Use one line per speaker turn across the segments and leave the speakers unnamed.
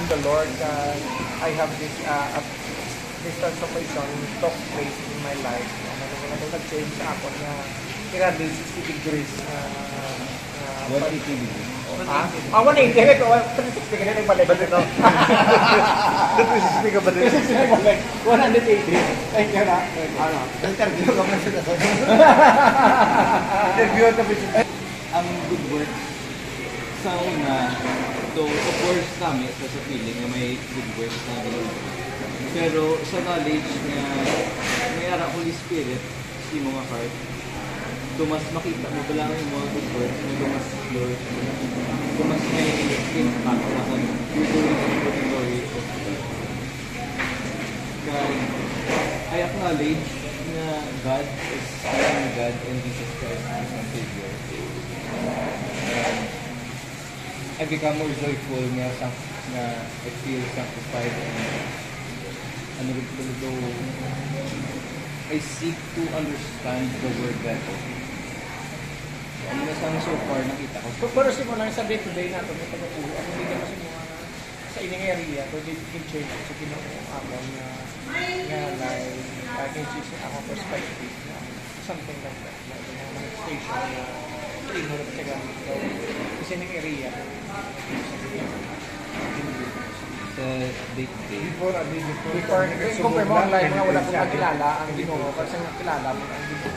in the Lord that I have this transformation took place in my life. Nag-change sa ako na 360 degrees.
180 degrees.
180. 360 ka na nagbalik. Balik ito. 360 ka balik. 180. Thank you na.
Interview ka mo siya.
Interview ka mo siya.
Ang good work sa una, though of course kami sa feeling na may good work na ginagawa. Pero sa knowledge na may ara Holy Spirit, si mga heart, mas makita mo pala yung mga good works na mas pure, mas may impact na kan you're doing it for the glory of God. I acknowledge na God is God and Jesus Christ is my Savior. I become more joyful na I feel sanctified and I seek to understand the word better. Ano na so far nakita ko.
Pero simula sa day-to-day natin, may pagkakulo. Ang hindi naman simula sa ining area, pwede in-change sa kinuha ako na like, in ako perspective na something like that. Like, yung manifestation na ino na pagkagamit ko. Kasi ining area,
sa day-to-day.
Before, compare mo online, mga wala kong nakilala ang Ginoo, kasi nakilala mo ang Ginoo.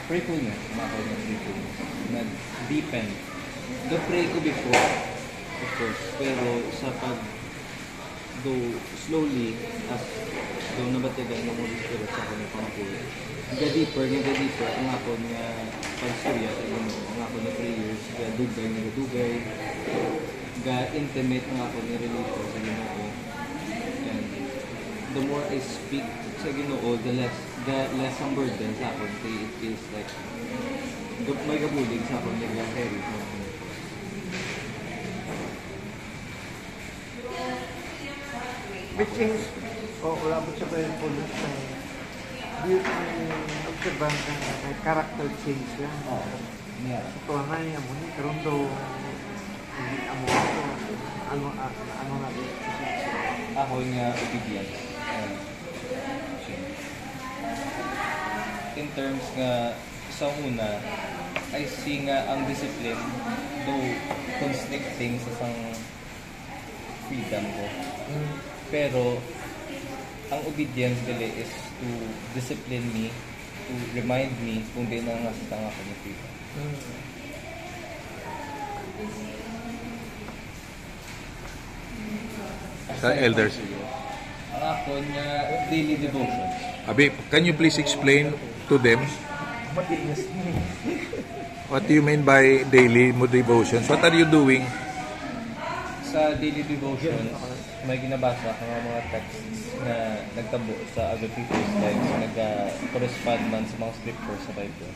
Prayfulness, makaw ng prayfulness, nag-deepen. Na-pray ko before, of course, pero sa though slowly, as though nabatigan ng Holy Spirit sa akin ng pangapulo, ga-deeper, ang ako nga pag-surya sa Ginoo, ang ako na prayers, ga-dugay, ga-intimate ang ako ni relation sa Ginoo. And the more I speak sa Ginoo, the less ang burden sa akin. It feels like may gabulig sa akin nag-carry sa akin.
Which is, wala mo siya ba yung pulos na observan ka na may character change yan. Ito na yung amo ni, karoon daw hindi amo ito. Ano nga ito?
Ako nga obedience. In terms nga sa una, I see nga ang discipline though conflicting sa isang freedom ko. Pero ang obedience dili is to discipline me, to remind me kung di na nga sa tanga ko ni freedom.
Sa elders.
Ang ako nga daily devotions.
Abi, can you please explain to them what do you mean by daily devotions? What are you doing?
Sa daily devotions, may ginabasa ang mga texts na nagtabo sa other people's lives, nag-correspond man sa mga scriptures sa Bible.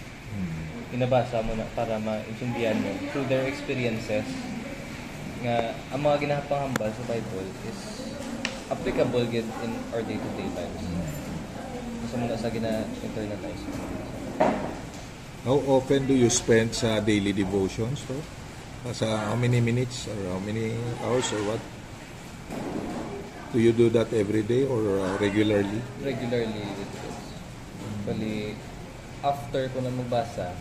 Inabasa mo na para ma-intindihan mo through their experiences nga ang mga ginapanghambal sa Bible is applicable in our day-to-day lives. Gusto mo na sa gina-internalize.
How often do you spend sa daily devotions? So? Sa how many minutes or how many hours or what? Do you do that every day or regularly?
Regularly. Bali, after ko na magbasa,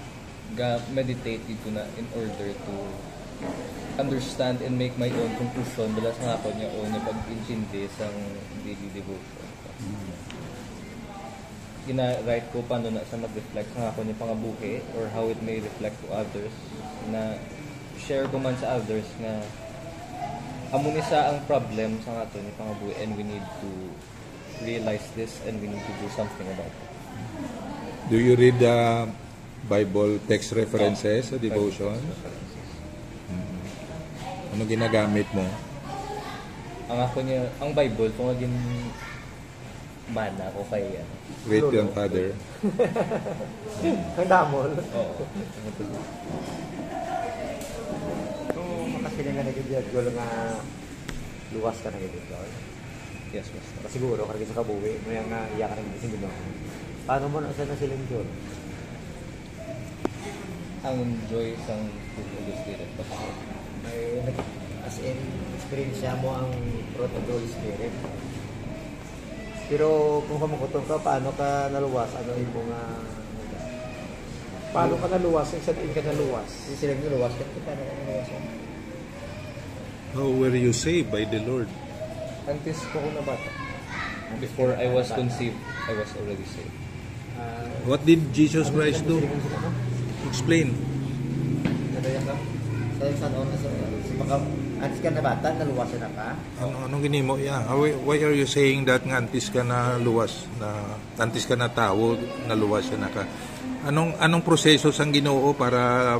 meditate dito na in order to understand and make my own conclusion dala sa nga ko niya o na pag-intindi sa daily devotion. Gina-write ko paano na sa mag-reflect sa nga ko niya pangabuhi or how it may reflect to others na share ko man sa others na amo ni sa ang problem sa nga to ni pangabuhi and we need to realize this and we need to do something about it.
Do you read the Bible text references sa devotion? Ano ginagamit mo?
Ang ako niya, ang Bible, kung aging mana ko kay
Great grandfather.
Ang damol.
Oo.
Kung makasila nga nagigiyad ko lang nga luwas ka nagigiyad ko.
Yes, Master.
Siguro, karagin sa kabuwi, mo yung iyak ka nagigiyad sa Ginoo. Paano mo na saan na silang Diyon?
Ang joy sa Holy Spirit.
May, as in,
na-experience mo ang fruit of the Holy Spirit. Pero kung kamukutong ka, paano ka naluwas? Ano yung mga...
Paano ka naluwas? Yung saan ka naluwas?
Hindi sila naluwas. Paano ka naluwas?
How were you saved by the Lord?
Antes ko na bata.
Before I was conceived, I was already saved.
What did Jesus Christ do? Explain.
Antes ka na bata, naluwas na ka?
Anong ginimo? Yeah. Why are you saying that nga antis ka na luwas? Antis ka na tao, naluwas na ka? Anong proseso sang Ginoo para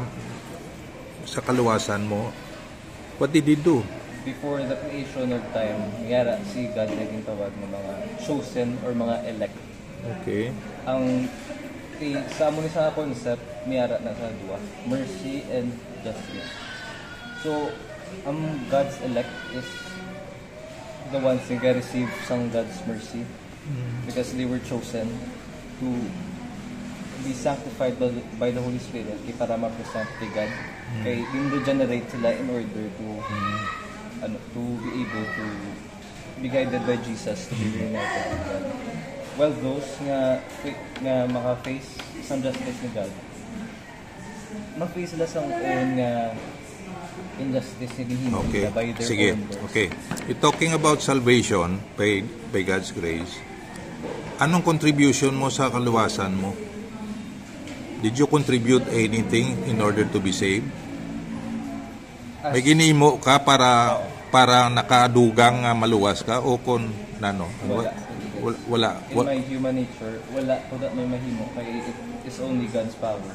sa kaluwasan mo? What did He do?
Before the creation of time, ngayara si God naging tawag ng mga chosen or mga elect.
Okay.
Ang sa amo ni sa concept, miyara na sa duwa, mercy and justice. So, God's elect is the ones who receive sang God's mercy because they were chosen to be sanctified by the Holy Spirit para ma-present kay God. Kay din-regenerate sila in order to be able to be guided by Jesus to be reunited with God. Well, those nga maka-face sa justice ni God, ma-face sila sa own nga injustice ni ginhimo nila by their
Sige.
own works.
Okay. You're talking about salvation by God's grace. Anong contribution mo sa kaluwasan mo? Did you contribute anything in order to be saved? May ginimo ka para nakadugang maluwas ka o kon nano? Wala.
In my human nature, wala ko that may mahimo kay it is only God's power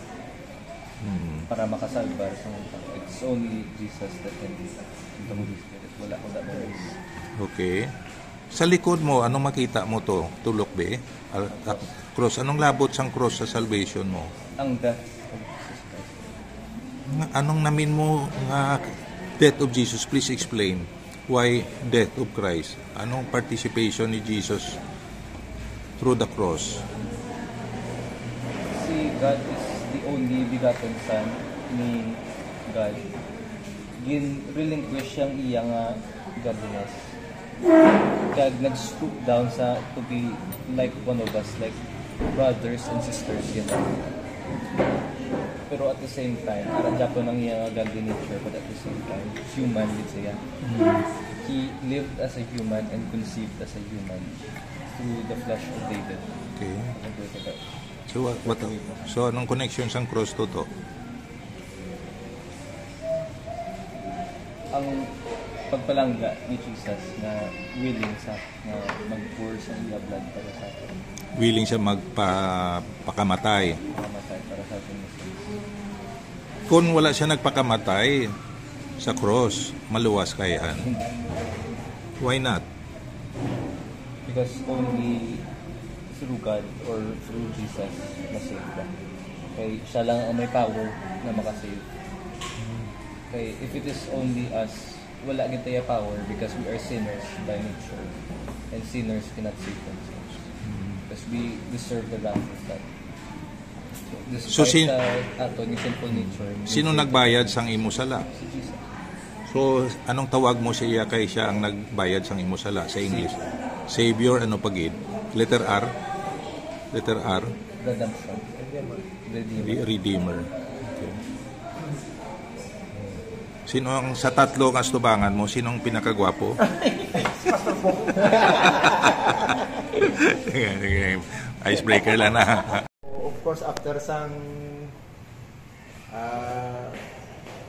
para makasalbar sa mga tao. It's only Jesus that can do that. The Holy Spirit. Wala ko that may mahimo.
Okay. Sa likod mo, anong makita mo to? Tulok be? Cross. Anong labot sang cross sa salvation mo?
Ang death of Jesus Christ.
Anong namin mo nga death of Jesus? Please explain. Why death of Christ? Anong participation ni Jesus through the cross?
Si God is the only begotten Son ni God. Relinquish siyang iya nga godliness. God nag-stoop down to be like one of us, like brothers and sisters yun. Pero at the same time, aran Japan ang iya godly nature, but at the same time, human din siya. He lived as a human and conceived as a human through the flesh of David.
Okay. So anong connection sang cross to?
Ang pagpalangga ni Jesus na willing sa na mag-pour sa iya blood para sa atin.
Willing siya magpakamatay.
Mamatay para sa atin.
Kung wala siya nagpakamatay sa cross, maluwas kayan. Why not?
Because only through God or through Jesus masave ka. Kaya siya lang ang may power na makasave. Kaya if it is only us, wala gid tayo power because we are sinners by nature. And sinners cannot save themselves. Because we deserve the wrath of God.
So,
Despite ato ni sinful nature.
Sino nagbayad sang imo sala?
Si Jesus.
So, anong tawag mo siya kay siya ang nagbayad sang imo sala sa English? Savior, ano pagid? Letter R? Letter R?
Redemption. Redeemer.
Redeemer. Okay. Sino ang sa tatlo ang astubangan mo? Sino ang pinakagwapo? Icebreaker lang na.
Of course, after sang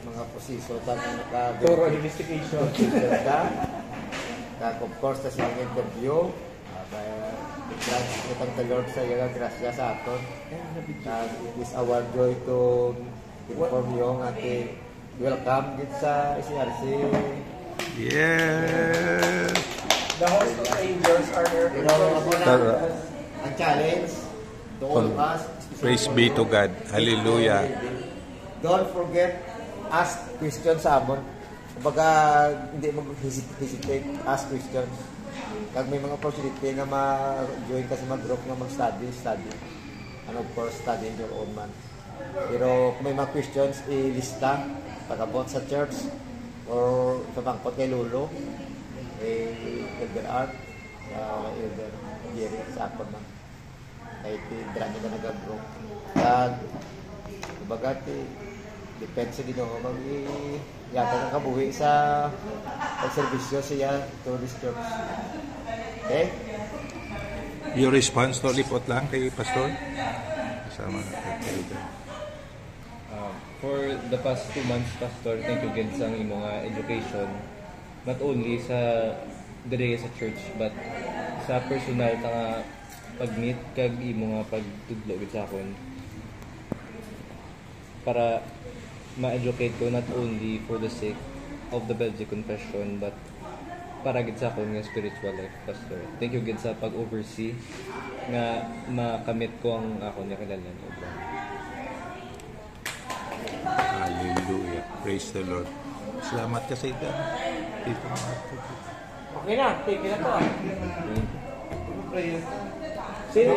mga posiso na
Thorough investigation.
of course, tas yung interview, itang the Lord sa iyo, grasya sa aton. It is our joy to inform you ang ating welcome dito sa SCRC.
Yeah.
The host of angels are there.
Ang challenge to all of us.
Praise be to God. Hallelujah.
Don't forget, ask questions sa amon. Kumbaga, hindi mag-hesitate, ask questions. Pag may mga opportunity nga ma-join ka sa mga group nga mag-study. And of course, study in your own man. Pero kung may mga questions, ilista. Pag-abot sa church, or sa bangkot kay Lolo, Elder Art, Elder Jerry, sa ako man. Kahit dra nila nag-grow. Kag, kumbaga, depensa din ako yata ng kabuhi sa pagservisyo siya to this church. Okay?
Your response to lipot lang kay Pastor? Kasama kay
For the past 2 months, Pastor, thank you again sa imong education. Not only sa dire sa church, but sa personal nga pag-meet kag imong pagtudlo gid sa akon. Para ma-educate ko not only for the sake of the Belgian confession, but para gid sa akon nga spiritual life, Pastor. Thank you gid sa pag-oversee nga makamit ko ang akon nga kailangan.
Hallelujah. Praise the Lord. Salamat ka sa ito.
Okay na, take na to ah.
Prayer.
Sino?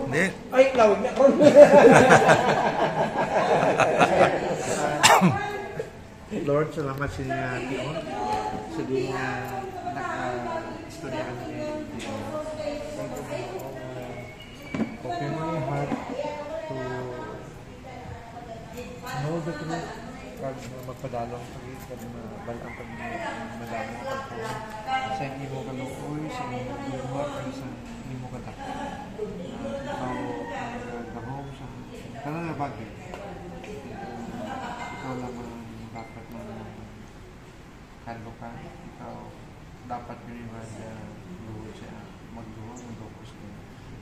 Hindi.
Ay, lawag na.
Lord, salamat sa inyo Tiyon. Sa di nga naka-istorya ka niya. Open my heart to know the truth. Kag magpadalong pagit, kag mabalang pag malaman ang pagpunan. Sa imo kaluoy, sa imo lumar, kag sa imo katak. Ikaw nagdahom sa kanang nga bagay. Ikaw lamang dapat handlo ka. Ikaw dapat miniman luhod siya magduhong, magdukos ka.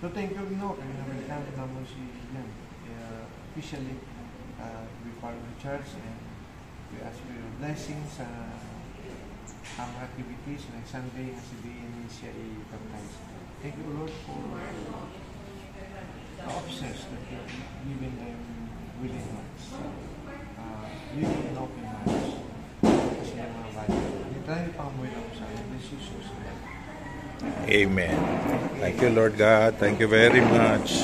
So thank you, Gino. Kami naman naman si Jan. Officially, we part of the church and we ask for your blessings sa aming activities. Next Sunday, nga si BN siya i-baptize. Thank you, Lord, for the officers that you have given them willing hearts. Willing and open hearts. Kasi yung mga value. Hindi tayo pangamoy lang sa amin. Bless you, Jesus.
Amen. Thank you, Lord God. Thank you very much.